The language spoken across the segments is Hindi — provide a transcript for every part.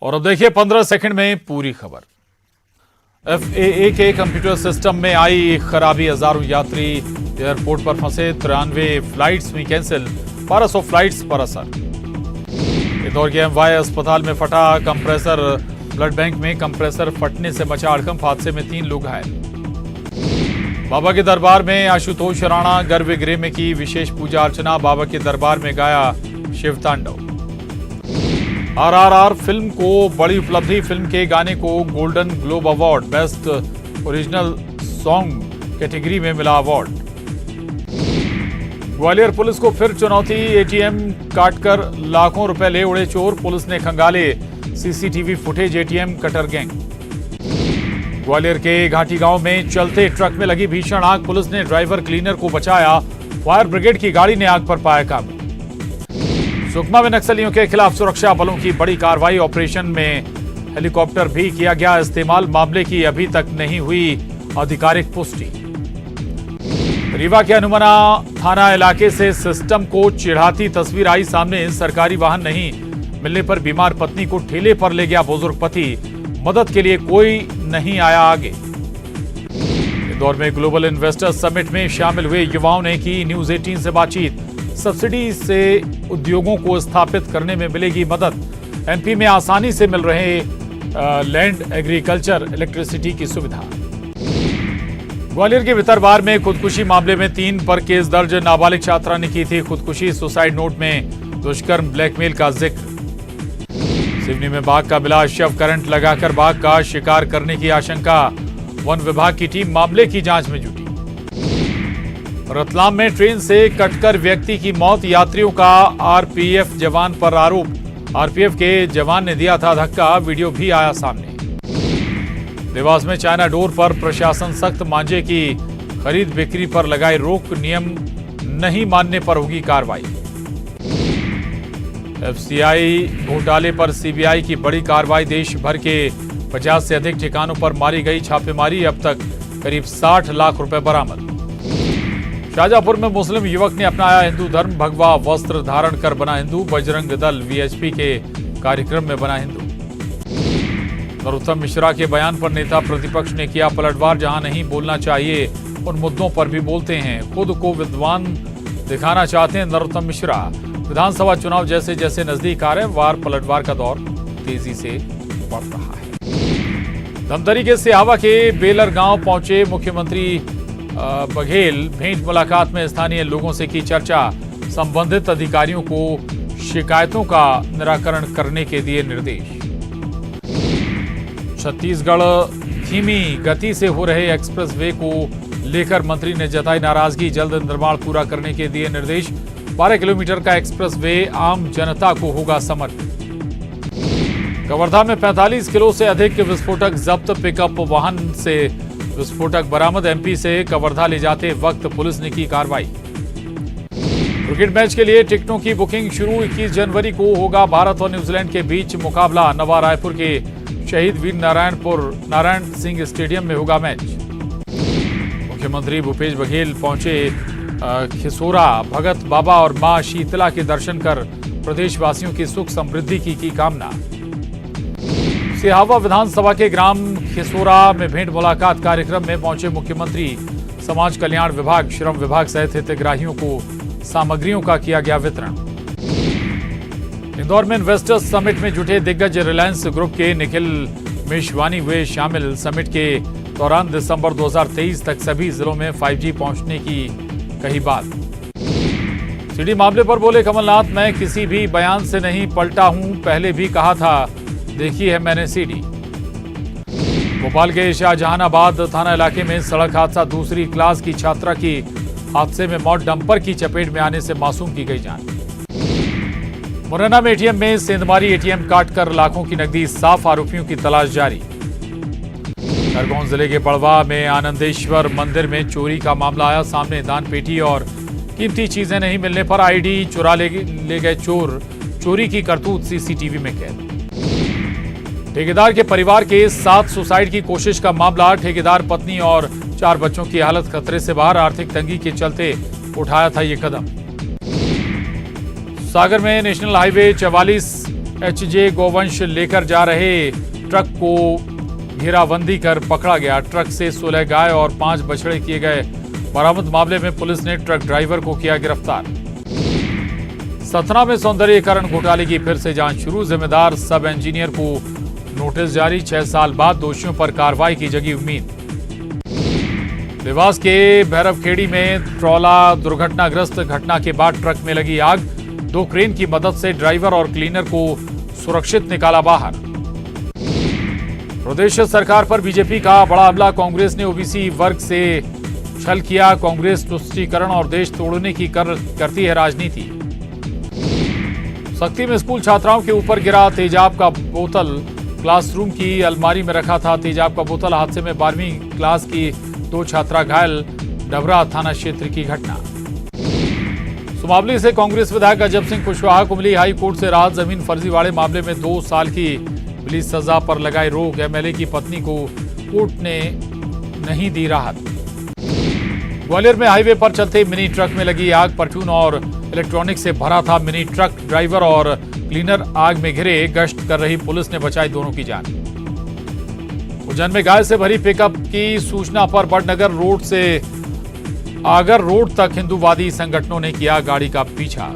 और अब देखिए 15 सेकंड में पूरी खबर। FAA के कंप्यूटर सिस्टम में आई खराबी, हजारों यात्री एयरपोर्ट पर फंसे, 93 फ्लाइट्स हुई कैंसिल, 1200 फ्लाइट्स पर असर। इंदौर के MY अस्पताल में फटा कंप्रेसर, ब्लड बैंक में कंप्रेसर फटने से मचा हड़कंप, हादसे में 3 लोग घायल। बाबा के दरबार में आशुतोष राणा गर्भगृह में की विशेष पूजा अर्चना, बाबा के दरबार में गाया शिव तांडव। RRR फिल्म को बड़ी उपलब्धि, फिल्म के गाने को golden globe award best original song category में मिला अवार्ड। ग्वालियर पुलिस को फिर चुनौती, ATM काटकर लाखों रुपए ले उड़े चोर, पुलिस ने खंगाले CCTV footage, ATM cutter gang. Gwalior के घाटी गांव में चलते ट्रक में लगी भीषण आग, पुलिस ने ड्राइवर क्लीनर को बचाया, फायर ब्रिगेड की गाड़ी ने आग पर पाया काबू। सुकमा में नक्सलियों के खिलाफ सुरक्षा बलों की बड़ी कार्रवाई, ऑपरेशन में हेलीकॉप्टर भी किया गया इस्तेमाल, मामले की अभी तक नहीं हुई आधिकारिक पुष्टि। रीवा के हनुमाना थाना इलाके से सिस्टम को चिढ़ाती तस्वीर आई सामने, सरकारी वाहन नहीं मिलने पर बीमार पत्नी को ठेले पर ले गया बुजुर्ग पति, मदद के लिए कोई नहीं आया आगे। इंदौर में ग्लोबल इन्वेस्टर्स समिट में शामिल हुए युवाओं ने की न्यूज 18 से बातचीत, सब्सिडी से उद्योगों को स्थापित करने में मिलेगी मदद, MP में आसानी से मिल रहे लैंड, एग्रीकल्चर, इलेक्ट्रिसिटी की सुविधा। ग्वालियर के भितरवार में खुदकुशी मामले में 3 पर केस दर्ज, नाबालिग छात्रा ने की थी खुदकुशी, सुसाइड नोट में दुष्कर्म, ब्लैकमेल का जिक्र। सिवनी में बाघ का मिला शव, करंट लगाकर बाघ का शिकार करने की आशंका, वन विभाग की टीम मामले की जांच में जुटी। रतलाम में ट्रेन से कटकर व्यक्ति की मौत, यात्रियों का RPF जवान पर आरोप, RPF के जवान ने दिया था धक्का, वीडियो भी आया सामने। देवास में चाइना डोर पर प्रशासन सख्त, मांझे की खरीद बिक्री पर लगाई रोक, नियम नहीं मानने पर होगी कार्रवाई। FCI घोटाले पर CBI की बड़ी कार्रवाई, देश भर के 50 से अधिक ठिकानों पर मारी गई छापेमारी, अब तक करीब 60 लाख रुपए बरामद। शाहजहांपुर में मुस्लिम युवक ने अपनाया हिंदू धर्म, भगवा वस्त्र धारण कर बना हिंदू, बजरंग दल VHP के कार्यक्रम में बना हिंदू। नरोत्तम मिश्रा के बयान पर नेता प्रतिपक्ष ने किया पलटवार, जहां नहीं बोलना चाहिए उन मुद्दों पर भी बोलते हैं, खुद को विद्वान दिखाना चाहते हैं नरोत्तम मिश्रा। विधानसभा चुनाव जैसे जैसे नजदीक आ रहे, वार पलटवार का दौर तेजी से बढ़ रहा है। धमतरी के सिहावा के बेलर गांव पहुंचे मुख्यमंत्री बघेल, भेंट मुलाकात में स्थानीय लोगों से की चर्चा, संबंधित अधिकारियों को शिकायतों का निराकरण करने के दिए निर्देश। छत्तीसगढ़ धीमी गति से हो रहे एक्सप्रेसवे को लेकर मंत्री ने जताई नाराजगी, जल्द निर्माण पूरा करने के दिए निर्देश, 12 किलोमीटर का एक्सप्रेसवे आम जनता को होगा समर्पित। कवर्धा में 45 किलो से अधिक विस्फोटक जब्त, पिकअप वाहन से विस्फोटक बरामद, MP से कवर्धा ले जाते वक्त पुलिस ने की कार्रवाई। क्रिकेट मैच के लिए टिकटों की बुकिंग शुरू, 21 जनवरी को होगा भारत और न्यूजीलैंड के बीच मुकाबला, नवा रायपुर के शहीद वीर नारायण सिंह स्टेडियम में होगा मैच। मुख्यमंत्री भूपेश बघेल पहुंचे खिसोरा, भगत बाबा और मां शीतला के दर्शन कर प्रदेशवासियों की सुख समृद्धि की कामना। सिहावा विधानसभा के ग्राम खिसोरा में भेंट मुलाकात कार्यक्रम में पहुंचे मुख्यमंत्री, समाज कल्याण विभाग, श्रम विभाग सहित हितग्राहियों को सामग्रियों का किया गया वितरण। इंदौर में इन्वेस्टर्स समिट में जुटे दिग्गज रिलायंस ग्रुप के निखिल मेशवानी हुए शामिल, समिट के दौरान दिसंबर 2023 तक सभी जिलों में 5G पहुंचने की कही बात। सीडी मामले पर बोले कमलनाथ, मैं किसी भी बयान से नहीं पलटा हूं, पहले भी कहा था, देखी है मैंने सीडी। भोपाल के शाहजहानाबाद थाना इलाके में सड़क हादसा, दूसरी क्लास की छात्रा की हादसे में मौत, डंपर की चपेट में आने से मासूम की गई जान। मुरैना में ATM में सेंधमारी, ATM काटकर लाखों की नकदी साफ, आरोपियों की तलाश जारी। खरगोन जिले के बड़वा में आनंदेश्वर मंदिर में चोरी का मामला आया सामने, दान पेटी और कीमती चीजें नहीं मिलने पर ID चुरा ले गए चोर, चोरी की करतूत CCTV में कैद। ठेकेदार के परिवार के साथ सुसाइड की कोशिश का मामला, ठेकेदार पत्नी और 4 बच्चों की हालत खतरे से बाहर, आर्थिक तंगी के चलते उठाया था ये कदम। सागर में नेशनल हाईवे 44 एचजे गोवंश लेकर जा रहे ट्रक को घेराबंदी कर पकड़ा गया। ट्रक से 16 गाय और 5 बछड़े किए गए बरामद। मामले में पुलिस ने ट्रक ड्राइवर को किया गिरफ्तार। सतना में सौंदर्यीकरण घोटाले की फिर से जांच शुरू। जिम्मेदार सब इंजीनियर को नोटिस जारी। 6 साल बाद दोषियों पर कार्रवाई की जगी उम्मीद। देवास के भैरवखेड़ी में ट्रॉला दुर्घटनाग्रस्त। घटना के बाद ट्रक में लगी आग। 2 क्रेन की मदद से ड्राइवर और क्लीनर को सुरक्षित निकाला बाहर। प्रदेश सरकार पर बीजेपी का बड़ा हमला। कांग्रेस ने ओबीसी वर्ग से छल किया। कांग्रेस तुष्टीकरण और देश तोड़ने की करती है राजनीति। सख्ती में स्कूल छात्राओं के ऊपर गिरा तेजाब का बोतल। क्लासरूम की अलमारी में रखा था तेजाब का बोतल। हादसे में 12वीं क्लास की 2 छात्रा घायल। डबरा थाना क्षेत्र की घटना। सुमावली से कांग्रेस विधायक अजब सिंह कुशवाहा को मिली हाई कोर्ट से राहत। जमीन फर्जीवाड़े मामले में 2 साल की मिली सजा पर लगाई रोक। एमएलए की पत्नी को कोर्ट ने नहीं दी राहत। ग्वालियर में हाईवे पर चलते मिनी ट्रक में लगी आग। परचून और इलेक्ट्रॉनिक से भरा था मिनी ट्रक। ड्राइवर और क्लीनर आग में घिरे। गश्त कर रही पुलिस ने बचाई दोनों की जान। उज्जैन में गाय से भरी पिकअप की सूचना पर बड़नगर रोड से आगर रोड तक हिंदूवादी संगठनों ने किया गाड़ी का पीछा।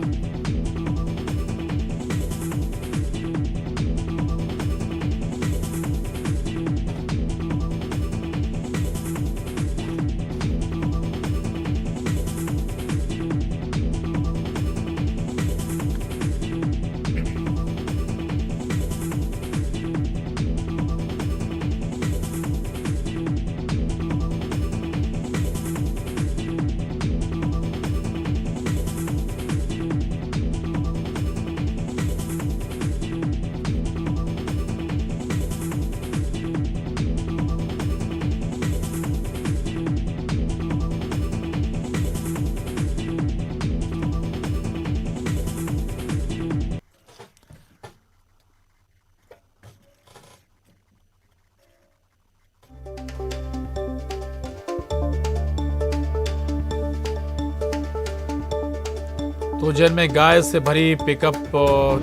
तो उज्जैन में गाय से भरी पिकअप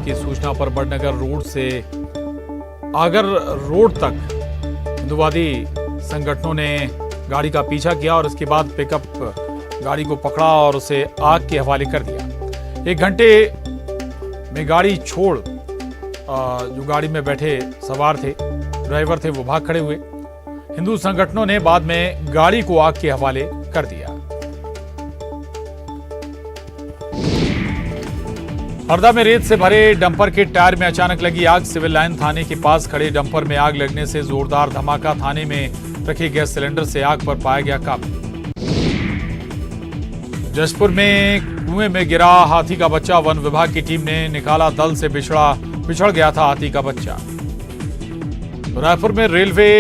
की सूचना पर बड़नगर रोड से आगर रोड तक हिंदूवादी संगठनों ने गाड़ी का पीछा किया और इसके बाद पिकअप गाड़ी को पकड़ा और उसे आग के हवाले कर दिया। 1 घंटे में गाड़ी छोड़ जो गाड़ी में बैठे सवार थे, ड्राइवर थे, वो भाग खड़े हुए। हिंदू संगठनों ने बाद में गाड़ी को आग के हवाले कर दिया। हरदा में रेत से भरे डंपर के टायर में अचानक लगी आग। सिविल लाइन थाने के पास खड़े डंपर में आग लगने से जोरदार धमाका। थाने में रखे गैस सिलेंडर से आग पर पाया गया काबू। जशपुर में कुएं में गिरा हाथी का बच्चा। वन विभाग की टीम ने निकाला। दल से बिछड़ गया था हाथी का बच्चा। रायपुर में रेलवे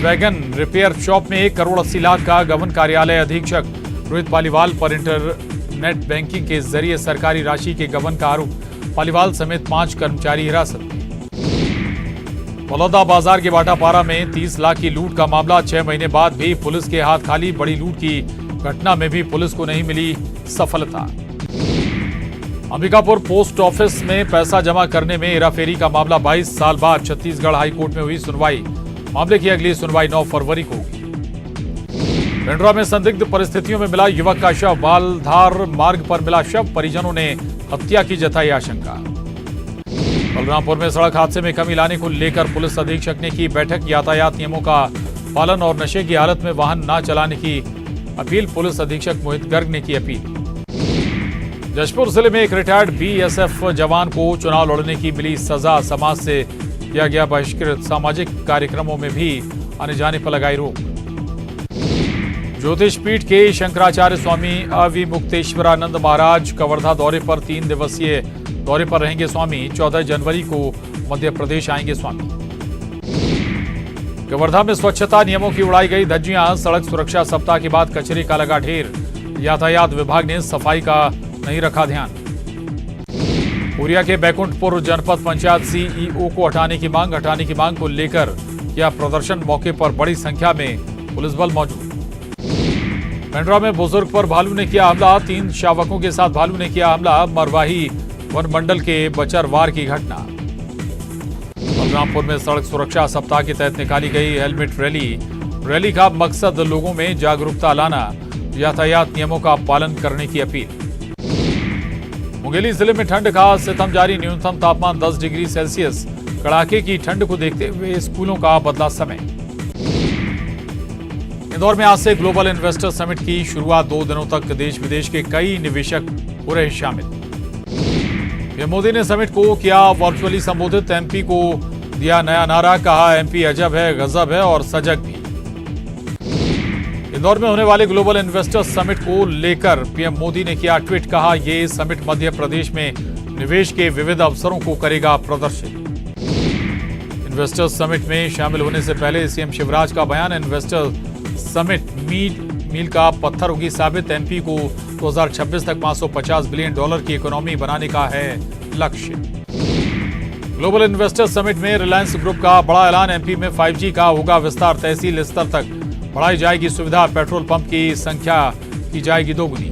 वैगन रिपेयर शॉप में 1 करोड़ 80 लाख का गबन। कार्यालय अधीक्षक रोहित पालीवाल पर इंटरनेट बैंकिंग के जरिए सरकारी राशि के गबन का आरोप। पालीवाल समेत 5 कर्मचारी हिरासत में। बलौदा बाजार के बाटापारा में 30 लाख की लूट का मामला। 6 महीने बाद भी पुलिस के हाथ खाली। बड़ी लूट की घटना में भी पुलिस को नहीं मिली सफलता। अंबिकापुर पोस्ट ऑफिस में पैसा जमा करने में हेराफेरी का मामला। 22 साल बाद छत्तीसगढ़ हाईकोर्ट में हुई सुनवाई। मामले की अगली सुनवाई 9 फरवरी को होगी। पेंड्रा में संदिग्ध परिस्थितियों में मिला युवक का शव। मालधार मार्ग पर मिला शव। परिजनों ने हत्या की जताई आशंका। बलरामपुर में सड़क हादसे में कमी लाने को लेकर पुलिस अधीक्षक ने की बैठक। यातायात नियमों का पालन और नशे की हालत में वाहन न चलाने की अपील। पुलिस अधीक्षक मोहित गर्ग ने की अपील। जशपुर जिले में एक रिटायर्ड बीएसएफ जवान को चुनाव लड़ने की मिली सजा। समाज से किया गया बहिष्कृत। सामाजिक कार्यक्रमों में भी आने जाने पर लगाई रोक। ज्योतिष पीठ के शंकराचार्य स्वामी अविमुक्तेश्वरानंद महाराज कवर्धा दौरे पर 3 दिवसीय दौरे पर रहेंगे स्वामी। 14 जनवरी को मध्य प्रदेश आएंगे स्वामी। कवर्धा में स्वच्छता नियमों की उड़ाई गई धज्जियां। सड़क सुरक्षा सप्ताह के बाद कचरे का लगा ढेर। यातायात विभाग ने सफाई का नहीं रखा ध्यान। कोरिया के बैकुंठपुर जनपद पंचायत सीईओ को हटाने की मांग को लेकर किया प्रदर्शन। मौके पर बड़ी संख्या में पुलिस बल मौजूद। पेंड्रा में बुजुर्ग पर भालू ने किया हमला। 3 शावकों के साथ भालू ने किया हमला। मरवाही वन मंडल के बचरवार की घटना। बलरामपुर में सड़क सुरक्षा सप्ताह के तहत निकाली गई हेलमेट रैली का मकसद लोगों में जागरूकता लाना, यातायात नियमों का पालन करने की अपील। मुंगेली जिले में ठंड का सितम जारी, न्यूनतम तापमान 10 डिग्री सेल्सियस। कड़ाके की ठंड को देखते हुए स्कूलों का बदला समय। इंदौर में आज से ग्लोबल इन्वेस्टर समिट की शुरुआत, 2 दिनों तक देश विदेश के कई निवेशक हो रहे शामिल। पीएम मोदी ने समिट को किया वर्चुअली संबोधित, एमपी को दिया नया नारा, कहा एमपी अजब है, गजब है और सजग भी। इंदौर में होने वाले ग्लोबल इन्वेस्टर समिट को लेकर पीएम मोदी ने किया ट्वीट, कहा यह समिट मध्य प्रदेश में निवेश के विविध अवसरों को करेगा प्रदर्शित। इन्वेस्टर्स समिट में शामिल होने से पहले सीएम शिवराज का बयान, इन्वेस्टर समिट मील का पत्थर होगी साबित, एमपी को 2026 तक $550 बिलियन की इकोनॉमी बनाने का है लक्ष्य। ग्लोबल इन्वेस्टर समिट में रिलायंस ग्रुप का बड़ा ऐलान, एमपी में 5G का होगा विस्तार, तहसील स्तर तक बढ़ाई जाएगी सुविधा, पेट्रोल पंप की संख्या की जाएगी दोगुनी।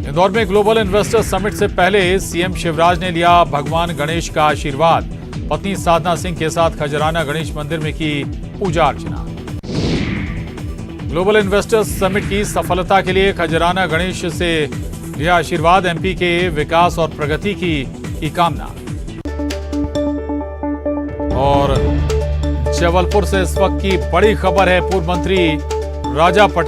इंदौर में ग्लोबल इन्वेस्टर समिट से पहले सीएम शिवराज ने लिया भगवान गणेश का आशीर्वाद, पत्नी साधना सिंह के साथ खजराना गणेश मंदिर में की पूजा अर्चना। ग्लोबल इन्वेस्टर्स समिट की सफलता के लिए खजराना गणेश से लिया आशीर्वाद, एमपी के विकास और प्रगति की कामना। और जबलपुर से इस वक्त की बड़ी खबर है, पूर्व मंत्री राजा पटेल